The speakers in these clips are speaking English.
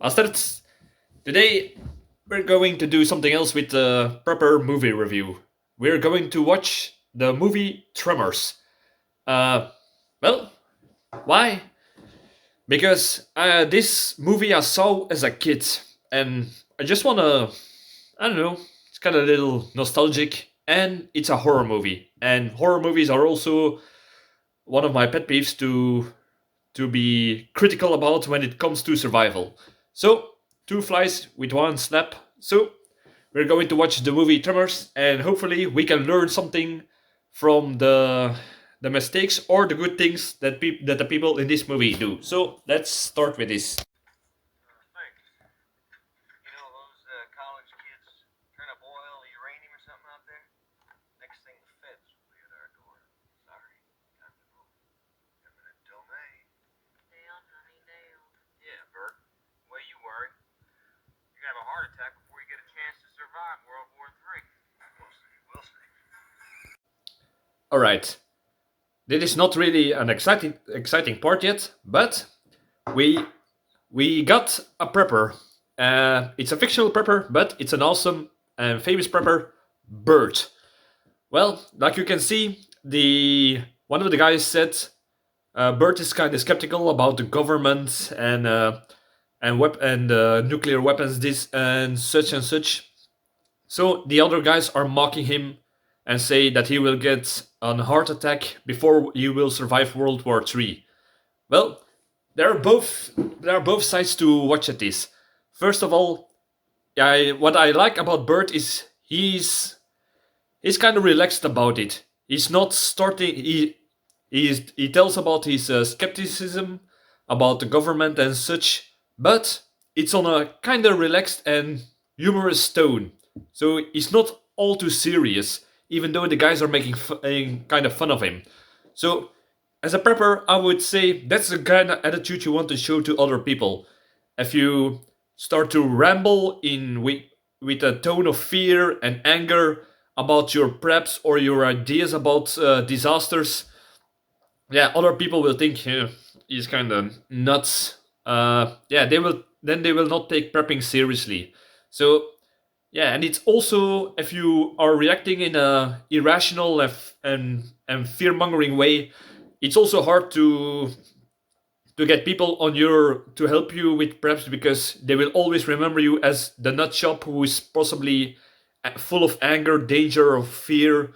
Bastards! Today we're going to do something else with the proper movie review. We're going to watch the movie Tremors. Uh, well, why? Because this movie I saw as a kid, and I just wanna, I don't know, it's kind of a little nostalgic, and it's a horror movie. And horror movies are also one of my pet peeves to be critical about when it comes to survival. So, two flies with one snap. So, we're going to watch the movie Tremors, and hopefully, we can learn something from the mistakes or the good things that the people in this movie do. So, let's start with this. Thanks. You know those college kids trying to boil uranium or something out there? Next thing, the feds will be at our door. Sorry, time to move. Eminent domain. Dale, honey, Dale. Yeah, Bert. What you worry? You're gonna have a heart attack before you get a chance to survive World War III. We'll see. We'll see. All right. This is not really an exciting part yet, but we we got a prepper. It's a fictional prepper, but it's an awesome and famous prepper, Bert. Well, like you can see, the one of the guys said Bert is kind of skeptical about the government and nuclear weapons, this and such and such. So the other guys are mocking him and say that he will get a heart attack before he will survive World War III. Well, there are both sides to watch at this. First of all, what I like about Bert is he's kind of relaxed about it. He's not starting. He tells about his skepticism about the government and such, but it's on a kind of relaxed and humorous tone. So he's not all too serious, even though the guys are making kind of fun of him. So as a prepper, I would say that's the kind of attitude you want to show to other people. If you start to ramble in with a tone of fear and anger about your preps or your ideas about disasters, yeah, other people will think he's kind of nuts. Yeah, they will not take prepping seriously. So yeah, and it's also if you are reacting in a irrational and fear mongering way, it's also hard to get people on your to help you with preps because they will always remember you as the nut shop who is possibly full of anger, danger, or fear.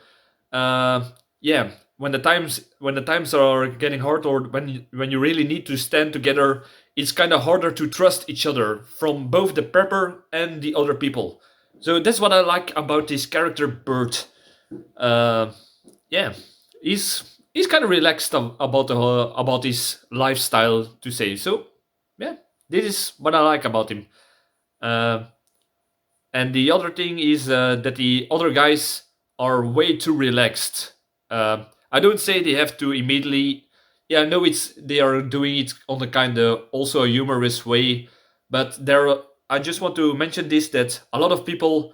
Yeah, when the times are getting hard, or when you really need to stand together, it's kind of harder to trust each other from both the prepper and the other people. So that's what I like about this character Bert. Uh, yeah, he's kind of relaxed about his lifestyle to say. So yeah, this is what I like about him. Uh, and the other thing is that the other guys are way too relaxed. I don't say they have to immediately. Yeah, I know it's they are doing it on a kind of also a humorous way, but there. I just want to mention this that a lot of people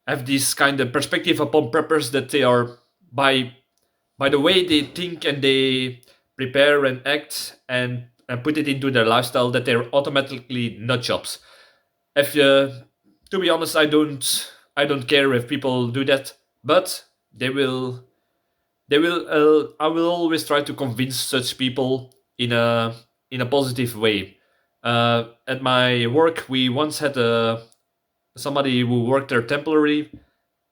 have this kind of perspective upon preppers that they are by the way they think and they prepare and act and put it into their lifestyle that they're automatically nut jobs. If to be honest, I don't care if people do that, but they will I will always try to convince such people in a positive way. At my work, we once had somebody who worked there temporary,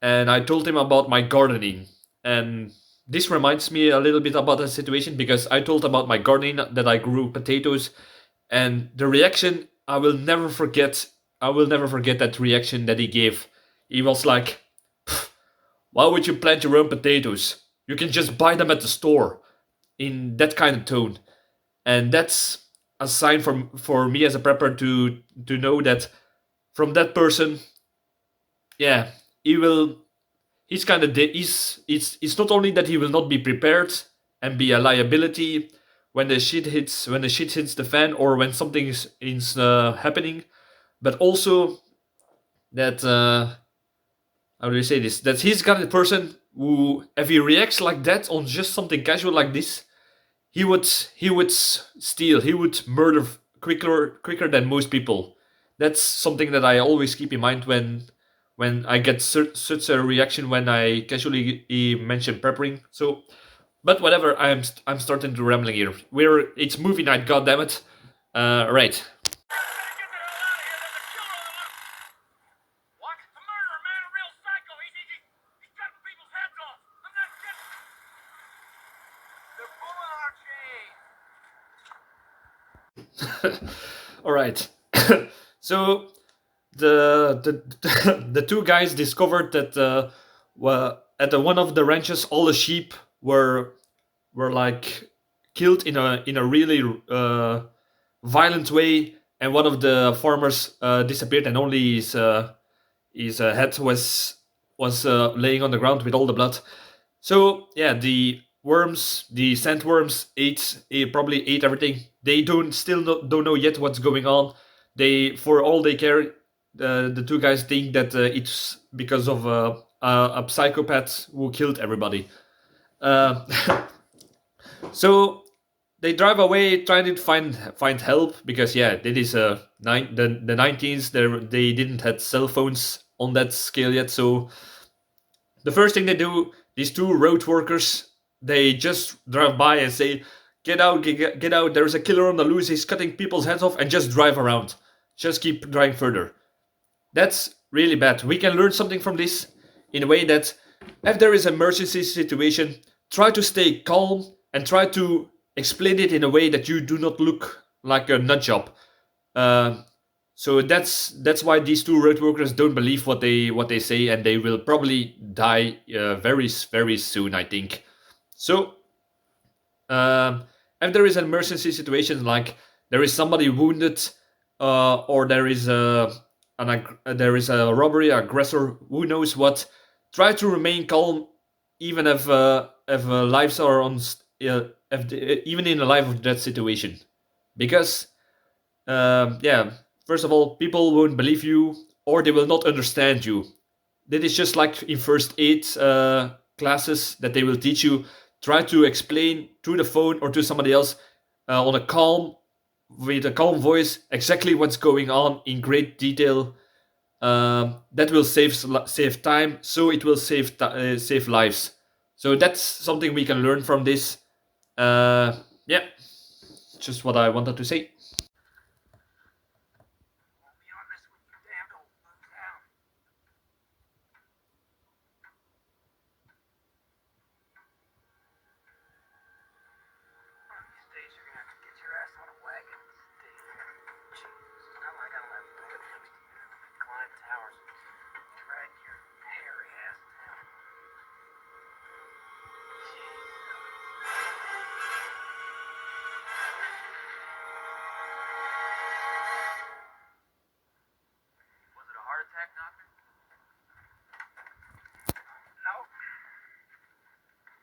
and I told him about my gardening. And this reminds me a little bit about the situation because I told about my gardening that I grew potatoes, and the reaction I will never forget. I will never forget that reaction that he gave. He was like, "Why would you plant your own potatoes? You can just buy them at the store." In that kind of tone, and that's a sign for me as a prepper to know that from that person, yeah, he will he's kind of he's it's not only that he will not be prepared and be a liability when the shit hits the fan or when something is happening, but also that how do you say this, that he's kind of the person who if he reacts like that on just something casual like this, he would steal, he would murder quicker than most people. That's something that I always keep in mind when I get such a reaction when I casually mention prepping. So, but whatever, I'm starting to rambling here. It's movie night, goddammit. Right. What? A murderer, man, a real psycho. He's cutting people's heads off. I'm not kidding. They're pulling our chains. All right. So the two guys discovered that at one of the ranches, all the sheep were like killed in a really violent way, and one of the farmers disappeared, and only his head was laying on the ground with all the blood. So yeah, the sandworms probably ate everything. They don't know yet what's going on. They, for all they care, the two guys think that it's because of a psychopath who killed everybody. Uh, so they drive away, trying to find help because yeah, it is the 19s. They didn't have cell phones on that scale yet. So the first thing they do, these two road workers, they just drive by and say, "Get out, get out! There's a killer on the loose. He's cutting people's heads off," and just drive around. Just keep driving further. That's really bad. We can learn something from this in a way that if there is an emergency situation, try to stay calm and try to explain it in a way that you do not look like a nut job. Uh, so that's why these two road workers don't believe what they say, and they will probably die very soon, I think. So if there is an emergency situation, like there is somebody wounded, or there is a robbery aggressor, who knows what, try to remain calm, even if lives are even in the life of that situation, because yeah, first of all, people won't believe you or they will not understand you. That is just like in first aid classes that they will teach you. Try to explain through the phone or to somebody else on with a calm voice exactly what's going on in great detail. That will save time, so it will save lives. So that's something we can learn from this. Yeah, just what I wanted to say. Won't be on this one, you damned old town. One of these days you're gonna have to get your ass on a wagon and stay there. Jesus, how am I gonna let go of next to you? Climb towers and drag your hairy ass down. Was it a heart attack, doctor? No.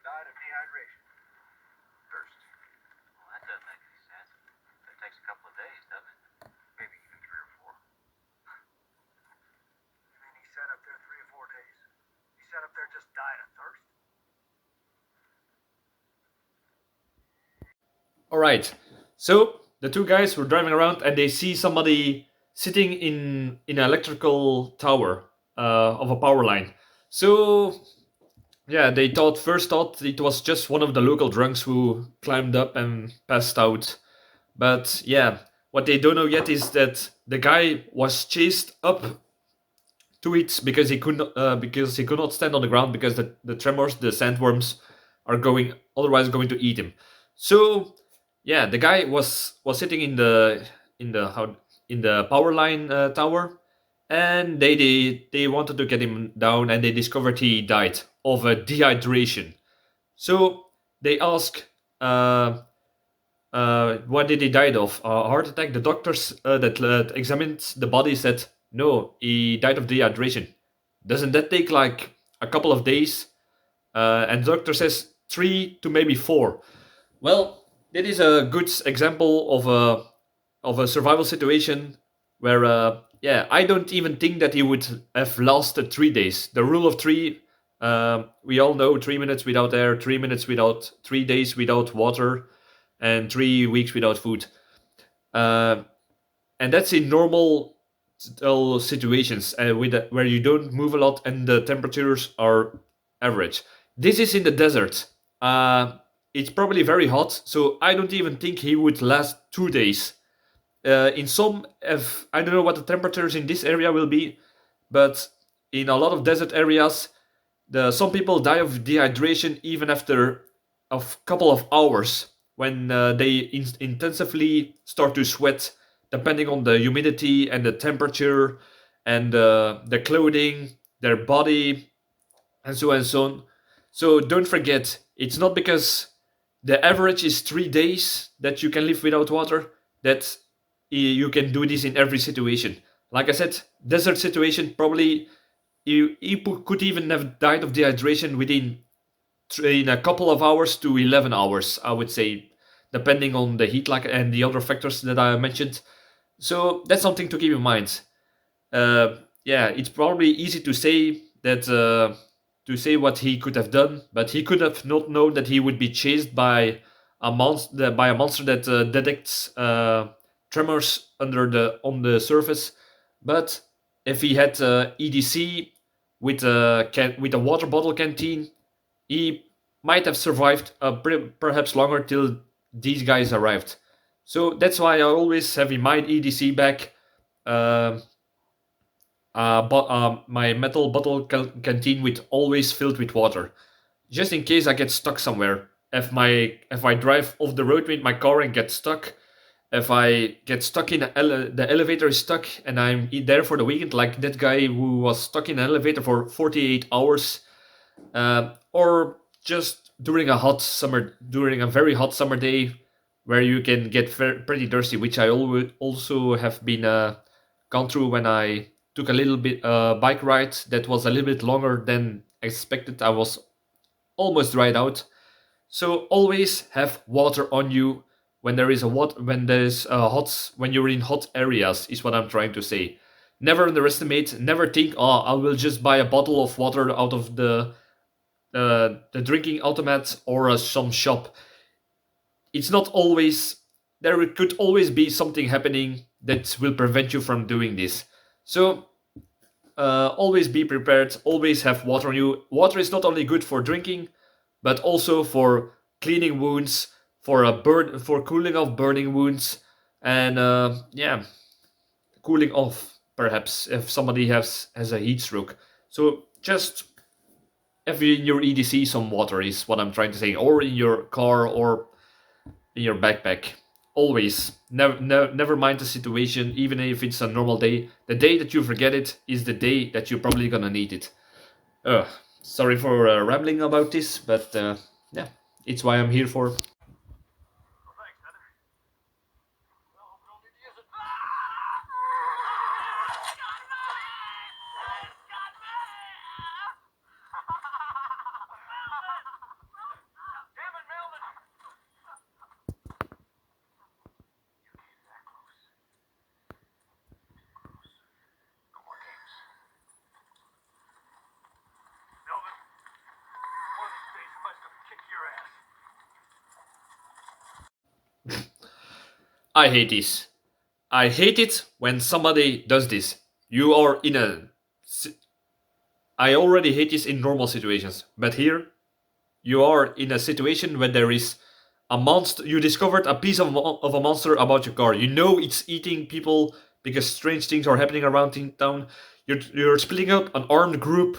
Died of dehydration. Thirst. Well, that doesn't make any sense. That takes a couple of days, doesn't it? Maybe even 3 or 4. You mean he sat up there 3 or 4 days? He sat up there just died of thirst? All right. So the two guys were driving around and they see somebody sitting in an electrical tower of a power line. So yeah, they first thought it was just one of the local drunks who climbed up and passed out. But yeah, what they don't know yet is that the guy was chased up to it because he could not stand on the ground because the tremors, the sandworms, are otherwise going to eat him. So yeah, the guy was sitting in the how in the power line tower, and they wanted to get him down, and they discovered he died of a dehydration. So they ask, what did he die of? A heart attack? The doctors that examined the body said no, he died of dehydration. Doesn't that take like a couple of days? And the doctor says 3 to maybe 4. Well, that is a good example of a survival situation where yeah, I don't even think that he would have lasted 3 days. The rule of three, we all know: 3 minutes without air, 3 minutes without, 3 days without water, and 3 weeks without food. Uh, and that's in normal situations where you don't move a lot and the temperatures are average. This is in the desert. It's probably very hot, so I don't even think he would last 2 days. In some, if I don't know what the temperatures in this area will be, but in a lot of desert areas, some people die of dehydration even after a couple of hours when they intensively start to sweat, depending on the humidity and the temperature and the clothing, their body, and so on and so on. So don't forget, it's not because the average is 3 days that you can live without water that you can do this in every situation. Like I said, desert situation probably you could even have died of dehydration within in a couple of hours to 11 hours, I would say, depending on the heat like and the other factors that I mentioned. So that's something to keep in mind. Yeah, it's probably easy to say that to say what he could have done, but he could have not known that he would be chased by a monster that detects tremors under the on the surface. But if he had EDC with with a water bottle canteen, he might have survived perhaps longer till these guys arrived. So that's why I always have in mind EDC back. Um my metal bottle canteen with always filled with water, just in case I get stuck somewhere. If I drive off the road with my car and get stuck, if I get stuck in the elevator is stuck and I'm there for the weekend, like that guy who was stuck in an elevator for 48 hours, or just during a very hot summer day, where you can get pretty thirsty, which I always also have been gone through when I took a little bit bike ride that was a little bit longer than expected. I was almost dried out. So always have water on you when there is a when there's hot when you're in hot areas is what I'm trying to say. Never underestimate. Never think, oh, I will just buy a bottle of water out of the drinking automat or some shop. It's not always there. Could always be something happening that will prevent you from doing this. So always be prepared. Always have water on you. Water is not only good for drinking, but also for cleaning wounds, for cooling off burning wounds, and yeah, cooling off perhaps if somebody has a heat stroke. So just if in your EDC some water is what I'm trying to say, or in your car or in your backpack. Always, never mind the situation, even if it's a normal day. The day that you forget it is the day that you're probably gonna need it. Ugh, sorry for rambling about this, but yeah, it's why I'm here for. Well, thanks, Heather. Well, hope we don't need to use it. Damn it, Melvin! You came that close. No more games. Melvin, one of these days I'm just gonna kick your ass. I hate this. I hate it when somebody does this. You are in a. I already hate this in normal situations, but here you are in a situation where there is a monster. You discovered a piece of a monster about your car. You know it's eating people because strange things are happening around in town. You're splitting up an armed group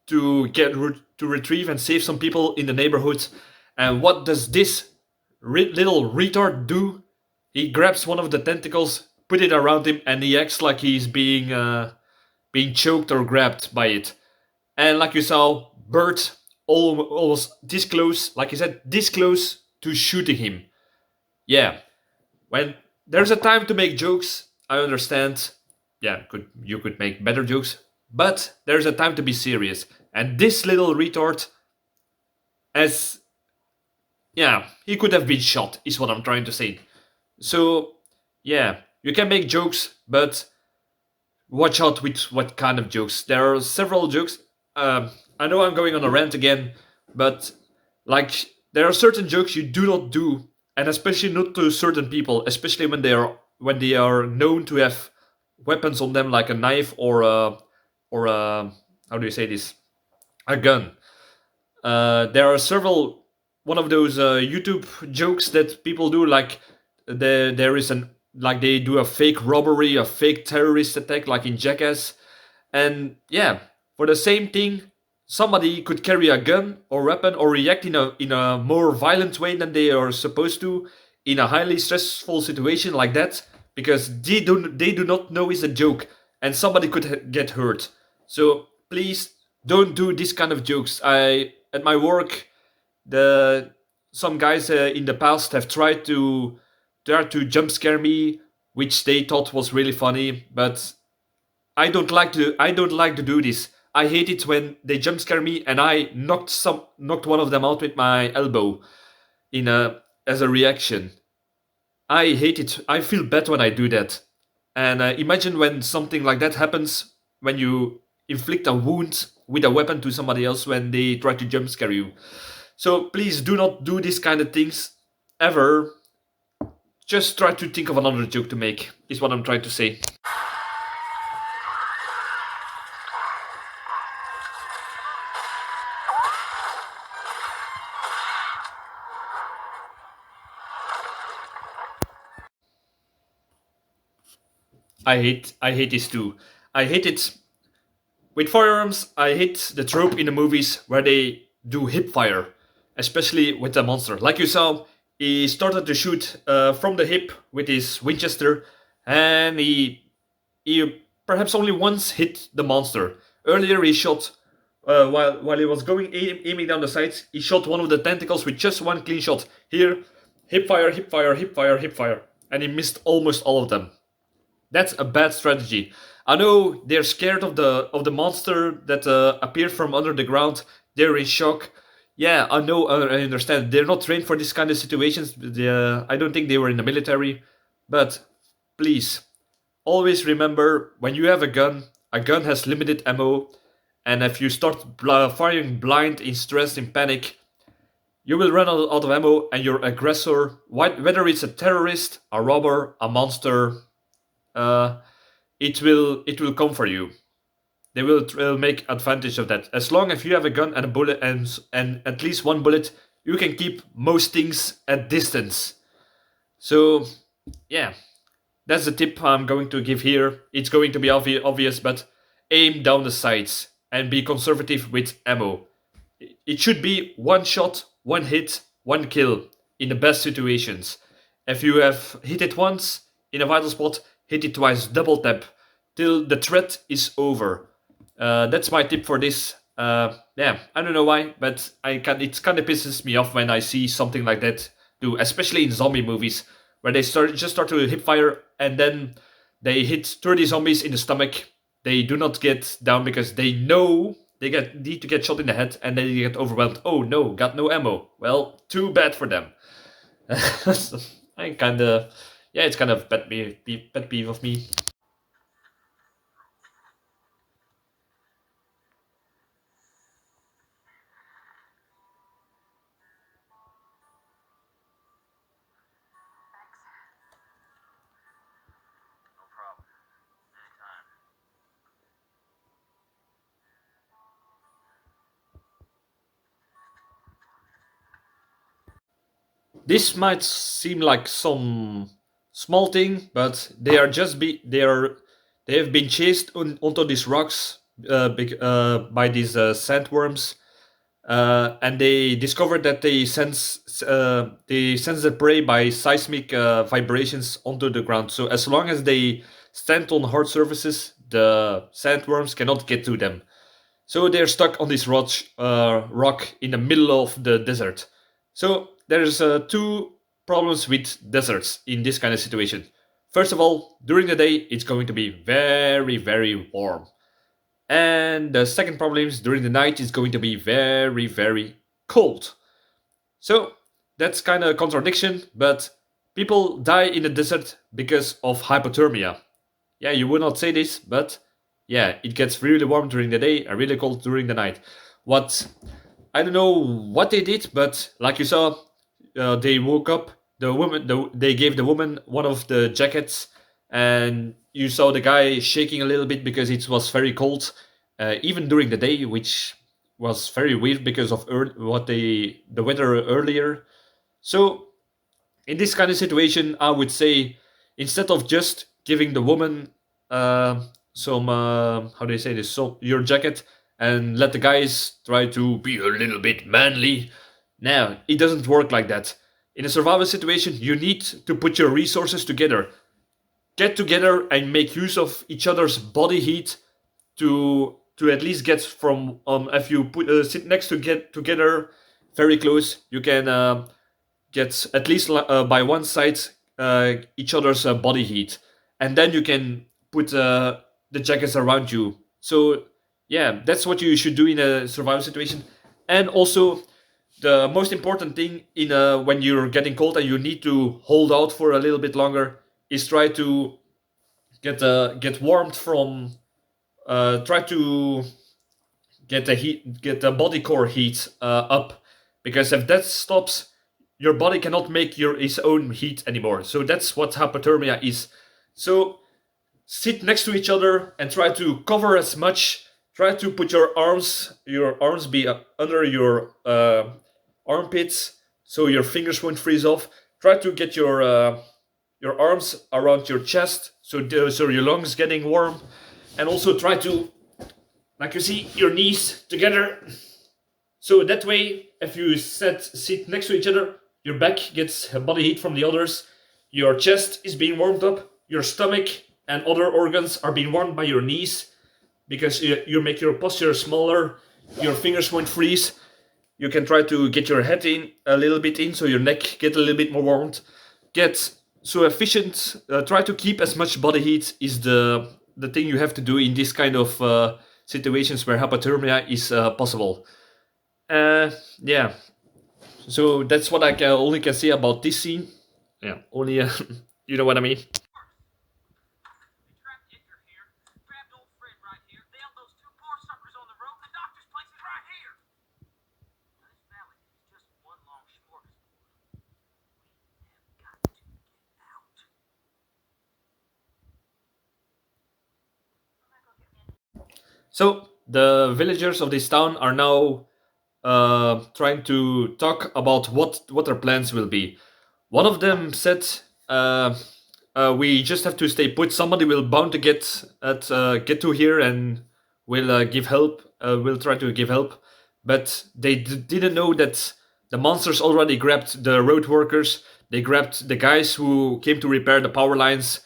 to to retrieve and save some people in the neighborhood. And what does this little retard do? He grabs one of the tentacles, put it around him, and he acts like he's being choked or grabbed by it. And like you saw, Bert almost this close, like you said, this close to shooting him. Yeah, when there's a time to make jokes, I understand. Yeah, you could make better jokes, but there's a time to be serious. And this little retard, as yeah, he could have been shot. Is what I'm trying to say. So yeah, you can make jokes, but watch out with what kind of jokes. There are several jokes. I know I'm going on a rant again, but like there are certain jokes you do not do, and especially not to certain people, especially when they are known to have weapons on them, like a knife or a how do you say this? A gun. There are several one of those YouTube jokes that people do, like there is an like they do a fake robbery, a fake terrorist attack, like in Jackass, and yeah, for the same thing, somebody could carry a gun or weapon or react in a more violent way than they are supposed to in a highly stressful situation like that because they do not know it's a joke and somebody could get hurt. So please don't do this kind of jokes. I at my work, the some guys in the past have tried to jump scare me, which they thought was really funny, but I don't like to do this. I hate it when they jump scare me and I knocked one of them out with my elbow in a as a reaction. I hate it. I feel bad when I do that. And imagine when something like that happens when you inflict a wound with a weapon to somebody else when they try to jump scare you. So please do not do these kind of things ever. Just try to think of another joke to make, is what I'm trying to say. I hate this too. I hate it with firearms. I hate the trope in the movies where they do hip fire, especially with the monster. Like you saw, he started to shoot from the hip with his Winchester, and he perhaps only once hit the monster. Earlier, he shot while he was aiming down the sides. He shot one of the tentacles with just one clean shot. Here, hip fire, hip fire, hip fire, hip fire, and he missed almost all of them. That's a bad strategy. I know they're scared of the monster that appeared from under the ground. They're in shock. Yeah, I know. I understand. They're not trained for this kind of situations. I don't think they were in the military. But please, always remember when you have a gun has limited ammo, and if you start firing blind in stress, in panic, you will run out of ammo, and your aggressor, whether it's a terrorist, a robber, a monster, uh, it will come for you. They will make advantage of that. As long as you have a gun and a bullet and at least one bullet, you can keep most things at distance. So yeah, that's the tip I'm going to give here. It's going to be obvious, but aim down the sights and be conservative with ammo. It should be one shot, one hit, one kill in the best situations. If you have hit it once in a vital spot, hit it twice, double tap till the threat is over. That's my tip for this. Yeah, I don't know why, but it kind of pisses me off when I see something like that do, especially in zombie movies where they start to hip fire and then they hit 30 zombies in the stomach. They do not get down because they know need to get shot in the head and then they get overwhelmed. Oh no, got no ammo. Well, too bad for them. I kind of, yeah, it's kind of pet peeve of me. No problem. Anytime. This might seem like some small thing, but they have been chased onto these rocks by these sandworms, and they discovered that they sense the prey by seismic vibrations onto the ground. So as long as they stand on hard surfaces, the sandworms cannot get to them. So they're stuck on this rock in the middle of the desert. So there's two problems with deserts in this kind of situation. First of all, during the day it's going to be very, very warm. And the second problem is during the night it's going to be very, very cold. So that's kind of a contradiction, but people die in the desert because of hypothermia. Yeah, you would not say this, but yeah, it gets really warm during the day and really cold during the night. What I don't know what they did, but like you saw, they woke up. They gave the woman one of the jackets, and you saw the guy shaking a little bit because it was very cold, even during the day, which was very weird because of the weather earlier. So in this kind of situation, I would say instead of just giving the woman some how do you say this, so your jacket, and let the guys try to be a little bit manly. Now it doesn't work like that. In a survival situation, you need to put your resources together, get together, and make use of each other's body heat to at least get from if you sit next to get together very close, you can get at least by one side each other's body heat, and then you can put the jackets around you. So yeah, that's what you should do in a survival situation. And also, the most important thing in when you're getting cold and you need to hold out for a little bit longer is try to get warmed from try to get the body core heat up, because if that stops, your body cannot make its own heat anymore. So that's what hypothermia is. So sit next to each other and try to cover as much. Try to put your arms be under your armpits, so your fingers won't freeze off. Try to get your arms around your chest, so your lungs getting warm, and also try to, like you see, your knees together. So that way, if you sit next to each other, your back gets body heat from the others, your chest is being warmed up, your stomach and other organs are being warmed by your knees, because you make your posture smaller, your fingers won't freeze. You can try to get your head in a little bit in, so your neck get a little bit more warmed. Get so efficient. Try to keep as much body heat is the thing you have to do in this kind of situations where hypothermia is possible. Yeah. So that's what I only can say about this scene. Yeah, only you know what I mean. They trapped Edgar here, grabbed old Fred right here, nailed those two poor suckers on the road. The doctor's place is right here. Now, this valley is just one long smorgasbord. We have got to get out. So the villagers of this town are now trying to talk about what their plans will be. One of them said, "We just have to stay put. Somebody will bound to get to here and will give help. Will try to give help." But they didn't know that the monsters already grabbed the road workers. They grabbed the guys who came to repair the power lines,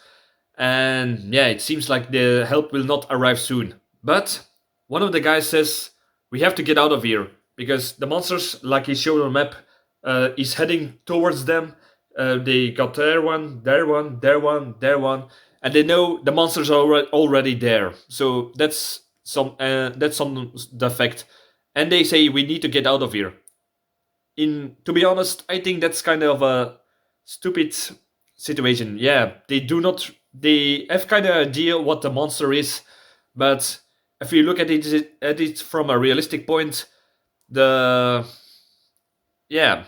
and yeah, it seems like the help will not arrive soon. But one of the guys says, "We have to get out of here because the monsters, like he showed on the map, is heading towards them. They got there one, there one, there one, there one, and they know the monsters are already there. So that's some the fact. And they say we need to get out of here. To be honest, I think that's kind of a stupid situation. Yeah, they do not. They have kind of idea what the monster is, but if you look at it from a realistic point, the yeah,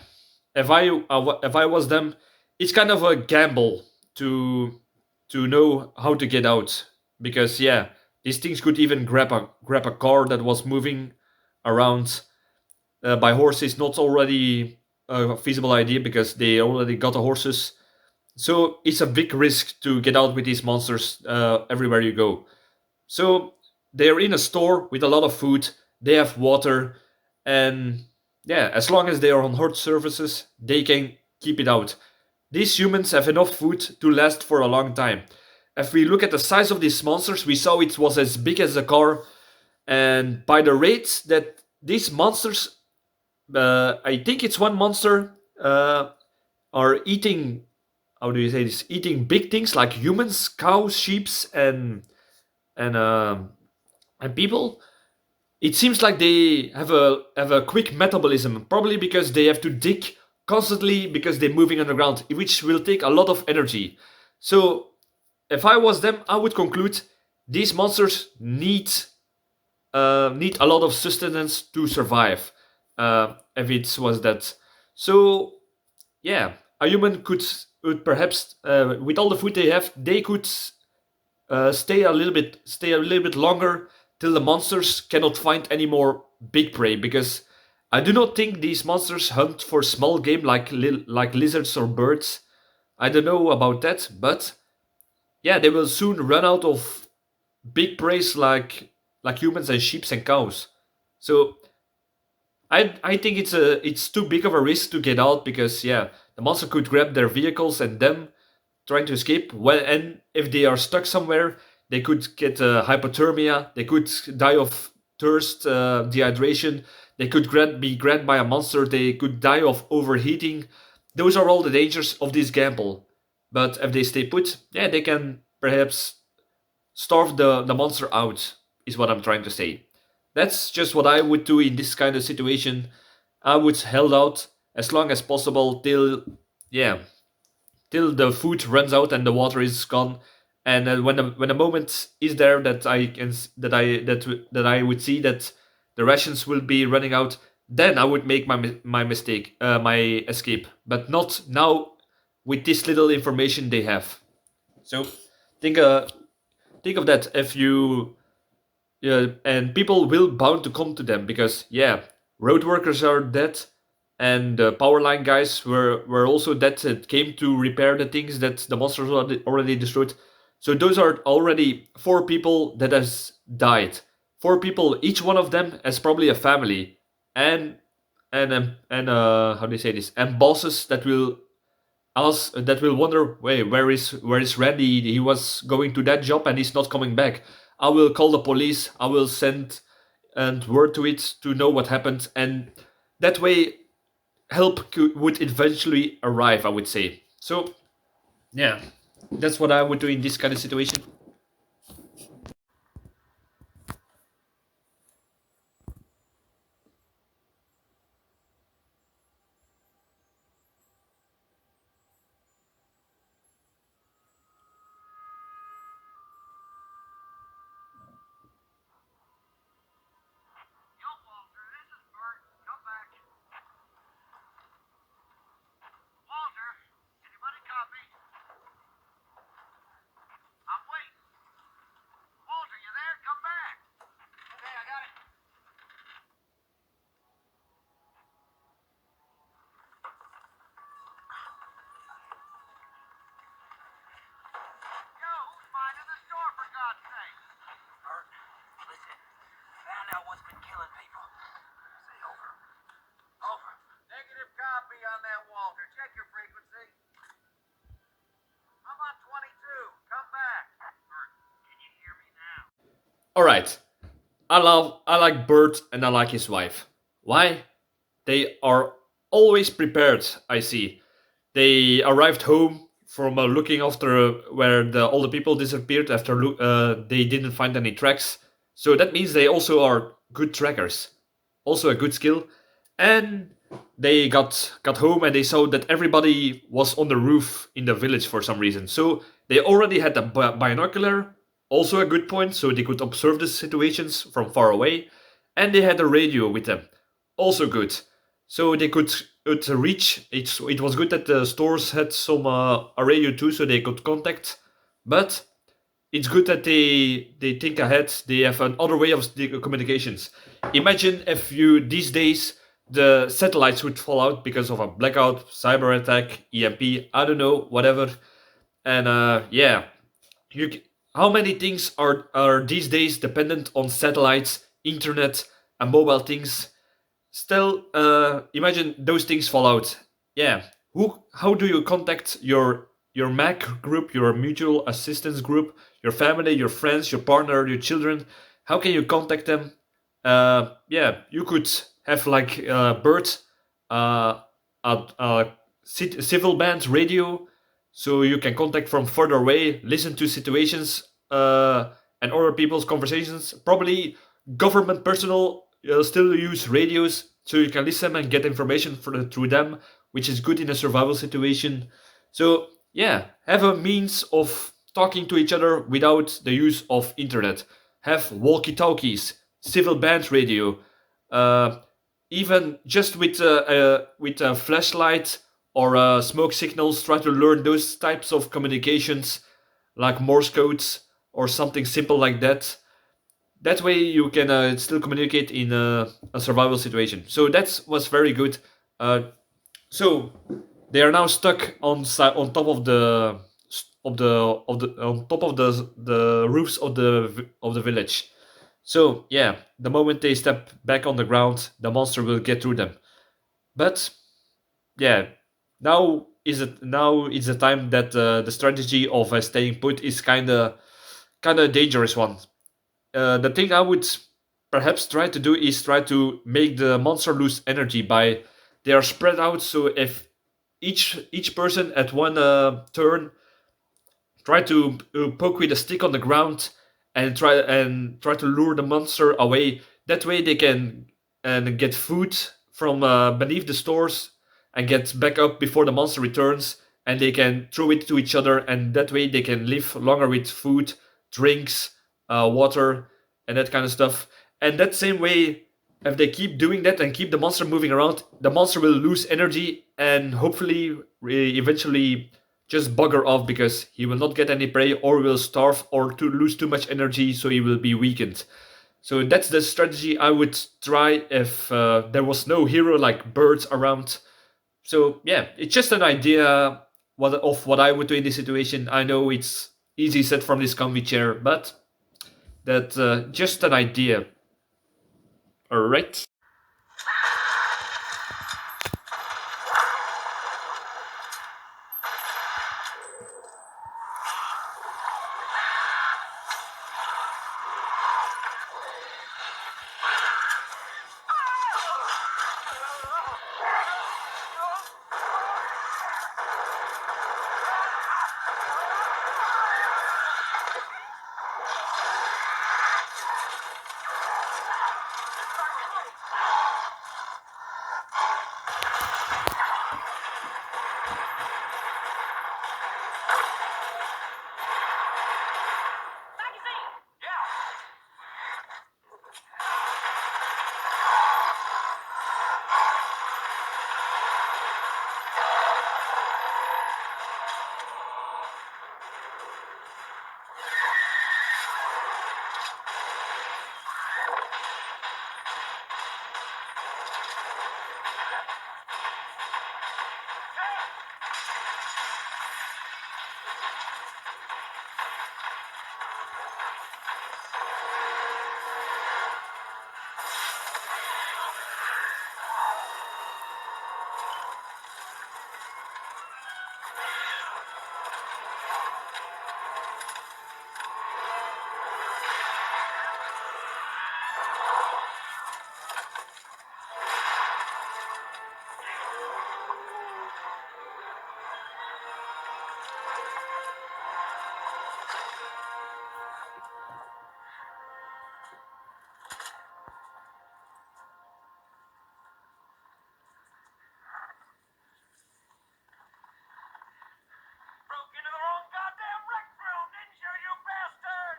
if I was them, it's kind of a gamble to know how to get out, because yeah, these things could even grab a car that was moving around by horses. Not already a feasible idea because they already got the horses. So it's a big risk to get out with these monsters everywhere you go. So they're in a store with a lot of food. They have water, and yeah, as long as they are on hard surfaces, they can keep it out. These humans have enough food to last for a long time. If we look at the size of these monsters, we saw it was as big as a car, and by the rates that these monsters, I think it's one monster, are eating. How do you say this? Eating big things like humans, cows, sheeps, and and people. It seems like they have a quick metabolism, probably because they have to dig constantly because they're moving underground, which will take a lot of energy. So if I was them, I would conclude these monsters need a lot of sustenance to survive. If it was that, so yeah, a human could perhaps with all the food they have, they could stay a little bit longer till the monsters cannot find any more big prey, because I do not think these monsters hunt for small game like like lizards or birds. I don't know about that, but yeah, they will soon run out of big preys like humans and sheep and cows. So I think it's too big of a risk to get out, because yeah, the monster could grab their vehicles and them trying to escape. Well, and if they are stuck somewhere, they could get hypothermia. They could die of thirst, dehydration. They could be grabbed by a monster. They could die of overheating. Those are all the dangers of this gamble. But if they stay put, yeah, they can perhaps starve the monster out, is what I'm trying to say. That's just what I would do in this kind of situation. I would held out as long as possible till, yeah, till the food runs out and the water is gone. And when the moment is there that I can that I would see that the rations will be running out, then I would make my mistake, my escape. But not now with this little information they have. So think think of that. If you, yeah, and people will bound to come to them, because yeah, road workers are dead, and the power line guys were also dead that came to repair the things that the monsters already destroyed. So those are already four people that has died. Four people, each one of them has probably a family, and how do you say this? And bosses that will that will wonder, wait, where is Randy? He was going to that job and he's not coming back. I will call the police. I will send and word to it to know what happened, and that way help would eventually arrive, I would say. So yeah, that's what I would do in this kind of situation. Yo, Walter, this is Bert. Come back. Walter, anybody copy? I'm waiting. Walter, you there? Come back. Okay, I got it. Yo, who's minding the store, for God's sake? Bert, listen. Found out what's been killing people. Say over. Over. Negative copy on that, Walter. Check your frequency. I'm on 22. Come back. Bert, can you hear me now? All right, I like Bert and I like his wife. Why? They are always prepared. I see. They arrived home from looking after where all the people disappeared after they didn't find any tracks. So that means they also are good trackers, also a good skill. And they got home and they saw that everybody was on the roof in the village for some reason. So they already had a binocular, also a good point, so they could observe the situations from far away. And they had a radio with them, also good. So they could reach. It was good that the stores had some a radio too, so they could contact. But it's good that they think ahead. They have another way of communications. Imagine if you these days the satellites would fall out because of a blackout, cyber attack, EMP, I don't know, whatever. And yeah, you how many things are these days dependent on satellites, internet, and mobile things? Still, imagine those things fall out. Yeah, who? How do you contact your Mac group, your mutual assistance group, your family, your friends, your partner, your children? How can you contact them? Yeah, you could have like Bert, a civil band radio, so you can contact from further away, listen to situations and other people's conversations. Probably government personnel still use radios, so you can listen and get information through them, which is good in a survival situation. So yeah, have a means of talking to each other without the use of internet. Have walkie-talkies, civil band radio, uh, even just with a flashlight or smoke signals. Try to learn those types of communications, like Morse codes. or something simple like that. That way you can still communicate in a survival situation. So that was very good. Uh, so they are now stuck on top of the on top of the roofs of the village. So yeah, the moment they step back on the ground, the monster will get through them. But yeah, now is the time that the strategy of staying put is kind of dangerous one. The thing I would perhaps try to do is try to make the monster lose energy by they are spread out. So if each person at one turn try to poke with a stick on the ground and try to lure the monster away. That way they can and get food from beneath the stores and get back up before the monster returns, and they can throw it to each other, and that way they can live longer with food, drinks, water, and that kind of stuff. And that same way, if they keep doing that and keep the monster moving around, the monster will lose energy and hopefully eventually just bugger off because he will not get any prey or will starve or to lose too much energy, so he will be weakened. So that's the strategy I would try if there was no hero like birds around. So yeah, it's just an idea of what I would do in this situation. I know it's easy said from this comfy chair, but that's just an idea. All right. Broke into the wrong goddamn rec room, didn't you, you bastard?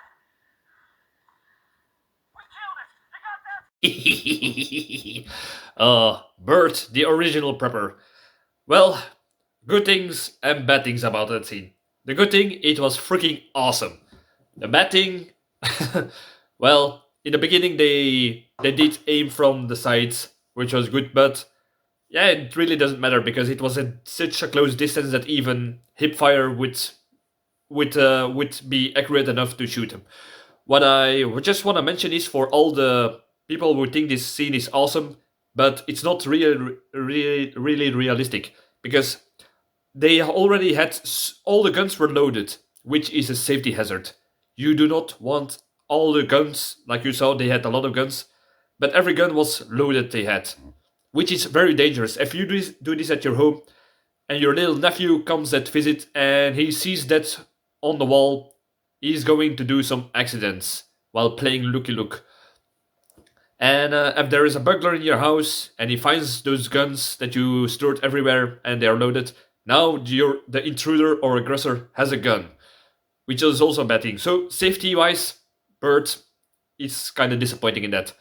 We killed it. They got that. Bert, the original prepper. Well, good things and bad things about that scene. The good thing, it was freaking awesome. The bad thing, well, in the beginning they did aim from the sides, which was good, but yeah, it really doesn't matter because it was at such a close distance that even hip fire would be accurate enough to shoot him. What I just want to mention is for all the people who think this scene is awesome, but it's not really realistic because they already had all the guns were loaded, which is a safety hazard. You do not want all the guns like you saw. They had a lot of guns, but every gun was loaded. They had, which is very dangerous. If you do this at your home, and your little nephew comes at visit and he sees that on the wall, he's going to do some accidents while playing looky look. And if there is a burglar in your house and he finds those guns that you stored everywhere and they are loaded, now the intruder or aggressor has a gun, which is also a bad thing. So safety wise, Bert is kind of disappointing in that.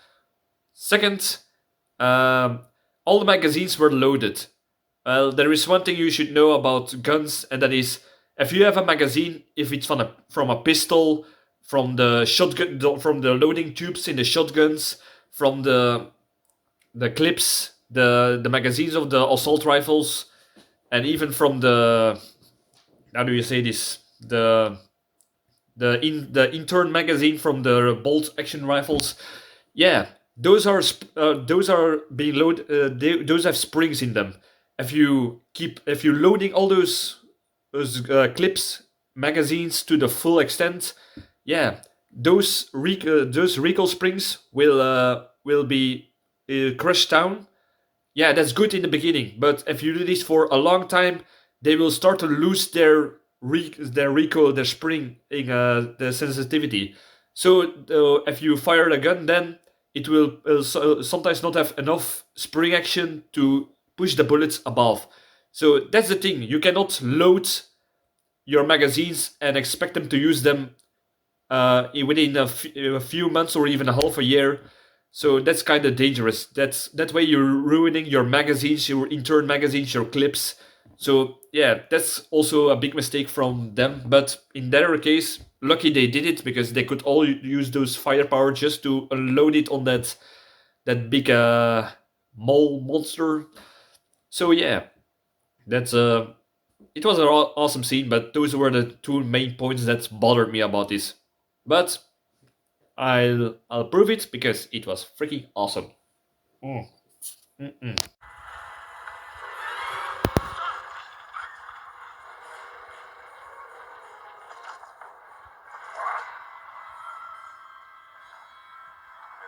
Second, all the magazines were loaded. Well, there is one thing you should know about guns, and that is if you have a magazine, if it's from a pistol, from the shotgun, from the loading tubes in the shotguns, from the clips, the magazines of the assault rifles, and even from the, how do you say this, the intern magazine from the bolt action rifles. Yeah, those are being loaded. Those have springs in them. If you loading all those clips, magazines to the full extent, yeah, those recoil springs will be crushed down. Yeah, that's good in the beginning, but if you do this for a long time, they will start to lose their recoil, their spring, their sensitivity. So if you fire a gun, then it will sometimes not have enough spring action to push the bullets above. So that's the thing. You cannot load your magazines and expect them to use them within a few months or even a half a year. So that's kind of dangerous. That way you're ruining your magazines, your intern magazines, your clips. So yeah, that's also a big mistake from them. But in their case, lucky they did it because they could all use those firepower just to unload it on that big mole monster. So yeah, that's it was an awesome scene. But those were the two main points that bothered me about this. But I'll prove it because it was freaking awesome. Mm. Mm-mm. There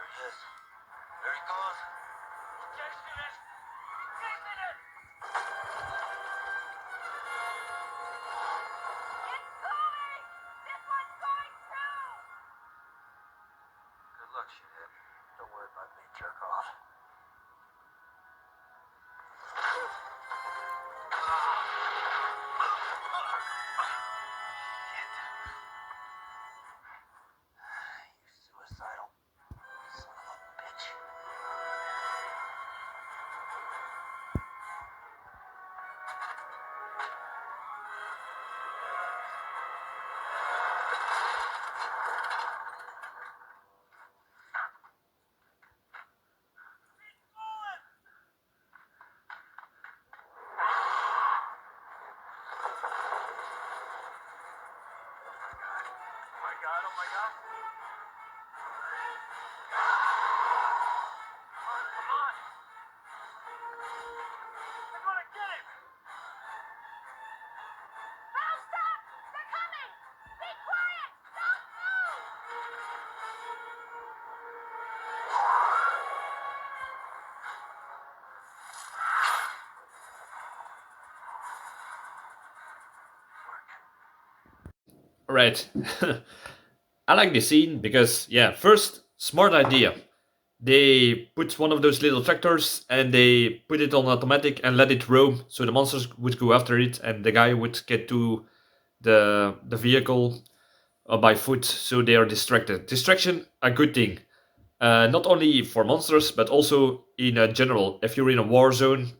he is. There he goes. Chasing it. Chasing it. It's coming. This one's going too. Good luck, shithead. Don't worry about me, jerk off. You suicidal son of a bitch. Oh my god, oh my god. Come on. I'm gonna get him. Ralph, stop! They're coming! Be quiet! Don't move! Right. I like this scene because, yeah, first, smart idea. They put one of those little tractors and they put it on automatic and let it roam so the monsters would go after it and the guy would get to the vehicle by foot so they are distracted. Distraction, a good thing. Not only for monsters but also in general. If you're in a war zone,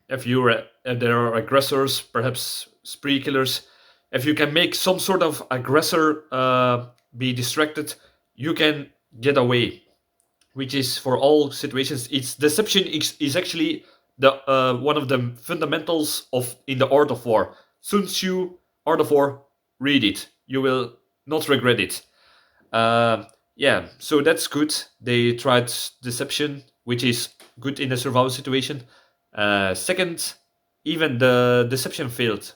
if there are aggressors, perhaps spree killers, if you can make some sort of aggressor be distracted, you can get away. Which is for all situations. It's deception is actually the one of the fundamentals of in the art of war. Sun Tzu, Art of War. Read it. You will not regret it. Uh, yeah, so that's good. They tried deception, which is good in a survival situation. Second, even the deception failed.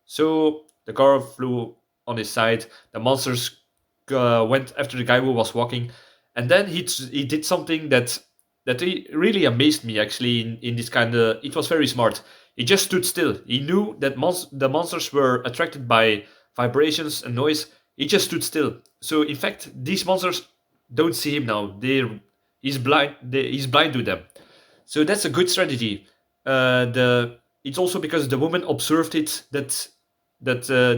So the car flew on his side. The monsters went after the guy who was walking, and then he did something that really amazed me. Actually, in this kind of, it was very smart. He just stood still. He knew that the monsters were attracted by vibrations and noise. He just stood still. So in fact, these monsters don't see him now. He's blind. He's blind to them. So that's a good strategy. The It's also because the woman observed it that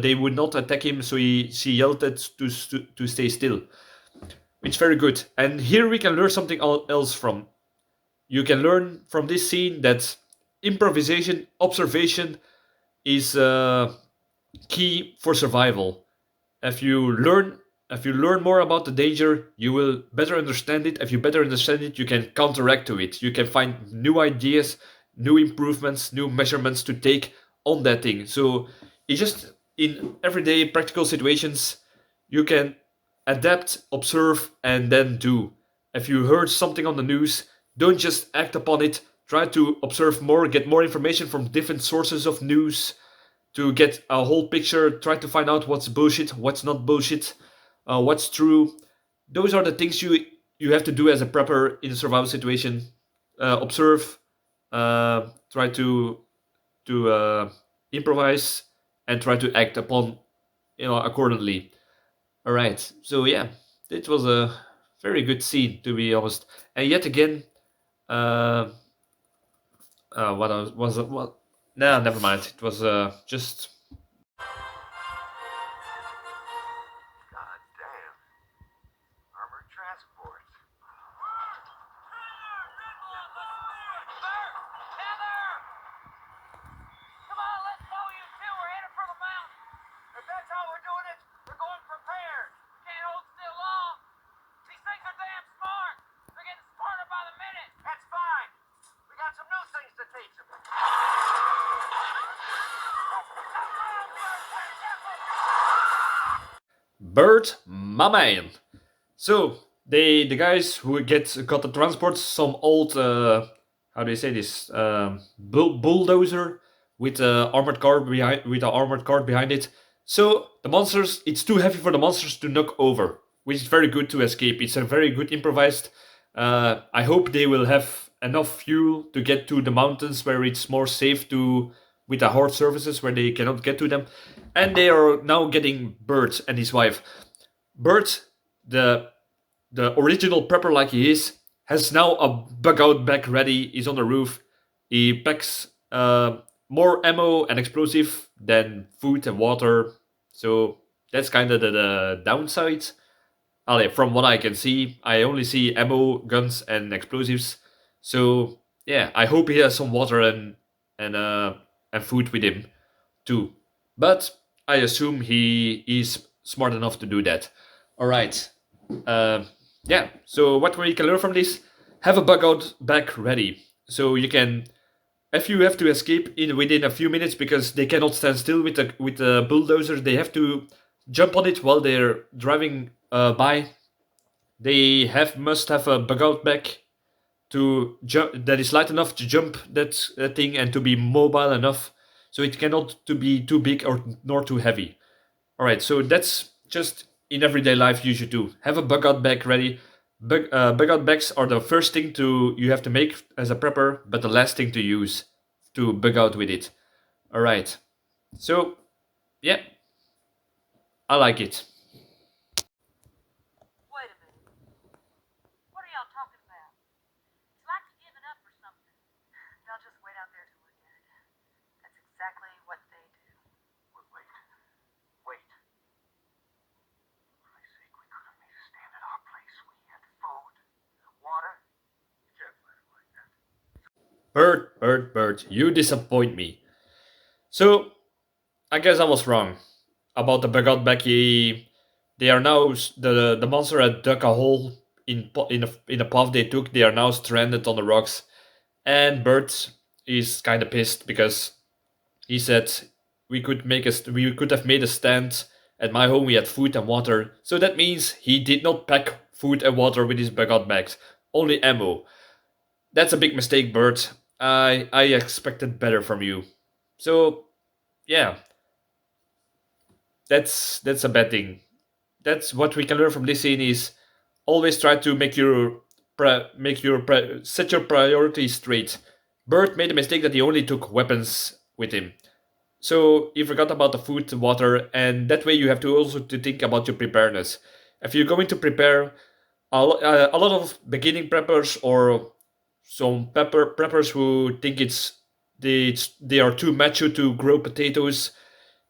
they would not attack him. So she yelled at to stay still, which is very good. And here we can learn something else from. You can learn from this scene that improvisation, observation is key for survival. If you learn if you learn more about the danger, you will better understand it. If you better understand it, you can counteract to it. You can find new ideas, new improvements, new measurements to take on that thing. So it's just in everyday practical situations, you can adapt, observe, and then do. If you heard something on the news, don't just act upon it. Try to observe more, get more information from different sources of news to get a whole picture. Try to find out what's bullshit, what's not bullshit, what's true. Those are the things you have to do as a prepper in a survival situation. Observe, try to improvise, and try to act upon accordingly. All right. So yeah, it was a very good scene to be honest. And yet again, uh, what was it? Well, nah, never mind. It was just God damn. Armored transport. Come on, let's go, you two. We're headed for the mountain. If that's how we're doing it, we're going prepared. Can't hold still long. These things are damn smart. They're getting smarter by the minute. That's fine. We got some new things to teach them. Bert, my man. So the guys who got the transport, some old how do you say this bulldozer with a armored car behind it. So the monsters, it's too heavy for the monsters to knock over, which is very good to escape. It's a very good improvised. I hope they will have enough fuel to get to the mountains where it's more safe to with the horde services where they cannot get to them, and they are now getting Bert and his wife. Bert, the original prepper like he is, has now a bug out bag ready. He's on the roof. He packs more ammo and explosive than food and water. So that's kind of the downside. Allee, from what I can see, I only see ammo, guns, and explosives. So yeah, I hope he has some water and food with him too. But I assume he is smart enough to do that. All right. Uh, yeah. So what we can learn from this: have a bug out bag ready, so you can. If you have to escape in within a few minutes because they cannot stand still with the bulldozer, they have to jump on it while they're driving by. They must have a bug out bag to jump that is light enough to jump that thing and to be mobile enough, so it cannot to be too big or nor too heavy. All right, so that's just in everyday life you should do. Have a bug out bag ready. Bug out bags are the first thing you have to make as a prepper, but the last thing to use to bug out with it. All right, so yeah, I like it. Wait a minute. What are y'all talking about? It's like they're giving up or something. They'll just wait out there to look at it. That's exactly what they do. Wait. Wait. For Christ's sake, we could have made a stand at our place. We had food, water. You can't fight it like that. Bert, you disappoint me. So I guess I was wrong about the bug out bag. They are now the monster had dug a hole in a path they took. They are now stranded on the rocks, and Bert is kind of pissed because he said we could have made a stand at my home. We had food and water, so that means he did not pack food and water with his bug out bags, only ammo. That's a big mistake, Bert. I expected better from you. So yeah, that's a bad thing. That's what we can learn from this scene is always try to set your priorities straight. Bert made a mistake that he only took weapons with him. So you forgot about the food, the water, and that way you have to also to think about your preparedness. If you're going to prepare, a lot of beginning preppers or some preppers who think they are too macho to grow potatoes.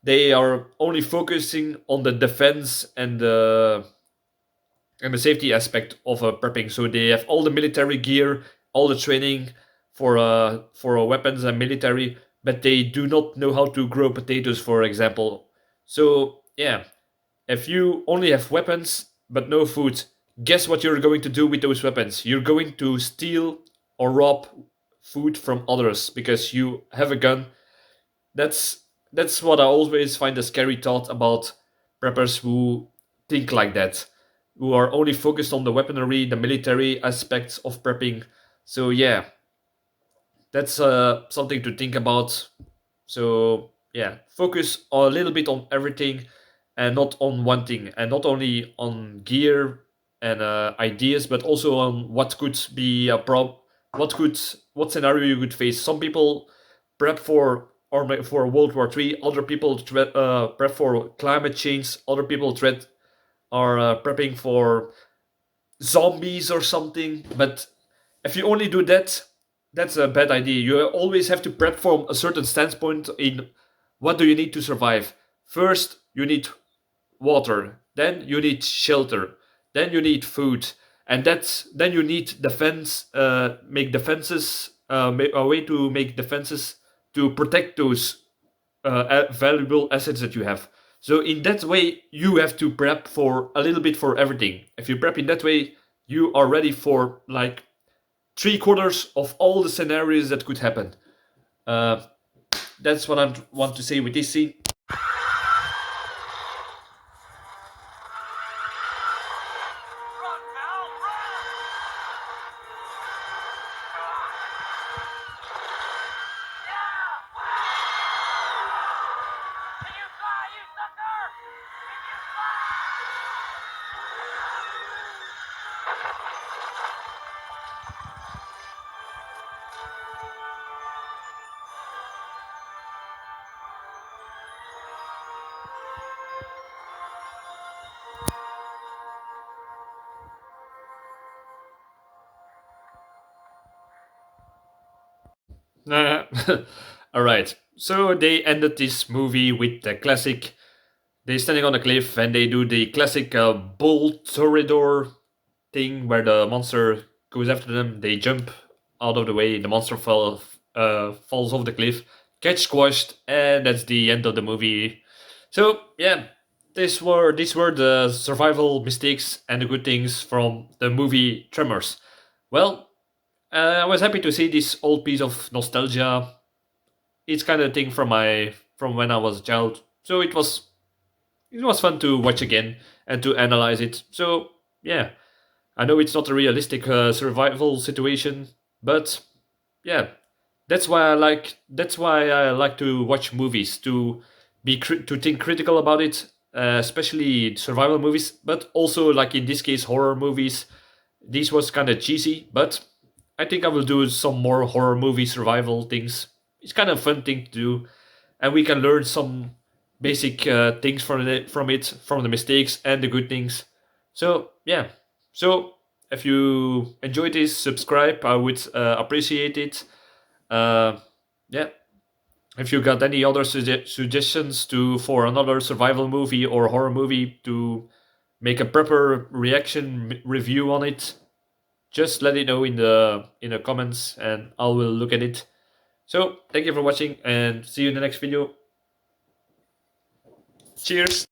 They are only focusing on the defense and the safety aspect of prepping. So they have all the military gear, all the training for weapons and military, but they do not know how to grow potatoes, for example. So yeah, If you only have weapons but no food, guess what you're going to do with those weapons? You're going to steal or rob food from others because you have a gun. That's what I always find a scary thought about preppers who think like that, who are only focused on the weaponry, the military aspects of prepping. So yeah, that's something to think about. So yeah, focus a little bit on everything and not on one thing, and not only on gear and ideas, but also on what could be a what scenario you could face. Some people prep for World War III. Other people prep for climate change. Other people are prepping for zombies or something. But if you only do that, that's a bad idea. You always have to prep from a certain standpoint in what do you need to survive. First, you need water. Then you need shelter. Then you need food, and then you need defense. Make defenses. A way to make defenses to protect those valuable assets that you have. So in that way, you have to prep for a little bit for everything. If you prep in that way, you are ready for like three quarters of all the scenarios that could happen. Uh, that's what I want to say with this scene. Run, Mal, run! Can you fly, you sucker? Can you fly? All right. So they ended this movie with the classic. They standing on a cliff and they do the classic bull toreador thing where the monster goes after them. They jump out of the way. The monster falls off the cliff, gets squashed, and that's the end of the movie. So yeah, these were the survival mistakes and the good things from the movie Tremors. Well, I was happy to see this old piece of nostalgia. It's kind of thing from when I was a child. So it was fun to watch again and to analyze it. So yeah, I know it's not a realistic survival situation, but yeah, that's why I like to watch movies to think critical about it, especially survival movies, but also like in this case horror movies. This was kind of cheesy, but I think I will do some more horror movie survival things. It's kind of a fun thing to do, and we can learn some basic things from the mistakes and the good things. So yeah, so if you enjoyed this, subscribe. I would appreciate it. Uh, yeah, if you got any other suggestions for another survival movie or horror movie to make a proper reaction review on it, just let it know in the comments, and I will look at it. So thank you for watching, and see you in the next video. Cheers.